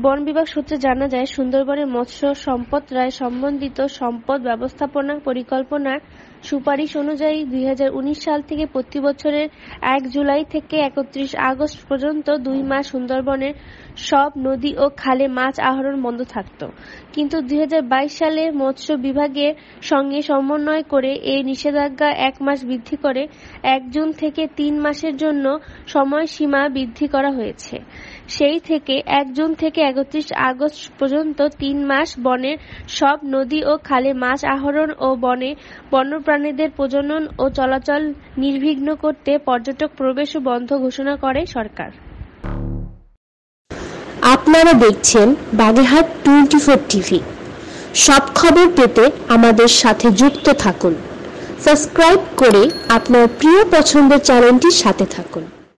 বন বিভাগ সূত্রে জানা যায়, সুন্দরবনের মৎস্য সম্পদ রায় সম্বন্ধিত সম্পদ ব্যবস্থাপনা পরিকল্পনার সুপারিশ অনুযায়ী 2019 সাল থেকে প্রতি বছরের 1 জুলাই থেকে 31 আগস্ট পর্যন্ত 2 মাস সুন্দরবনের সব নদী ও খালে মাছ আহরণ বন্ধ থাকত। কিন্তু 2022 সালে মৎস্য বিভাগের সঙ্গে সমন্বয় করে এই নিষেধাজ্ঞা 1 মাস বৃদ্ধি করে 1 জুন থেকে 3 মাসের জন্য সময়সীমা বৃদ্ধি করা হয়েছে। সেই থেকে 1 জুন থেকে 31 আগস্ট পর্যন্ত 3 মাস বনের সব নদী ও খালে মাছ আহরণ ও বন্যপ্রাণীদের প্রজনন ও চলাচল নির্বিঘ্ন করতে পর্যটক প্রবেশ বন্ধ ঘোষণা করে সরকার। আপনারা দেখছেন বাগেরহাট 24 টিভি। সব খবর পেতে আমাদের সাথে যুক্ত থাকুন। সাবস্ক্রাইব করে আপনার প্রিয় পছন্দের চ্যানেলটির সাথে থাকুন।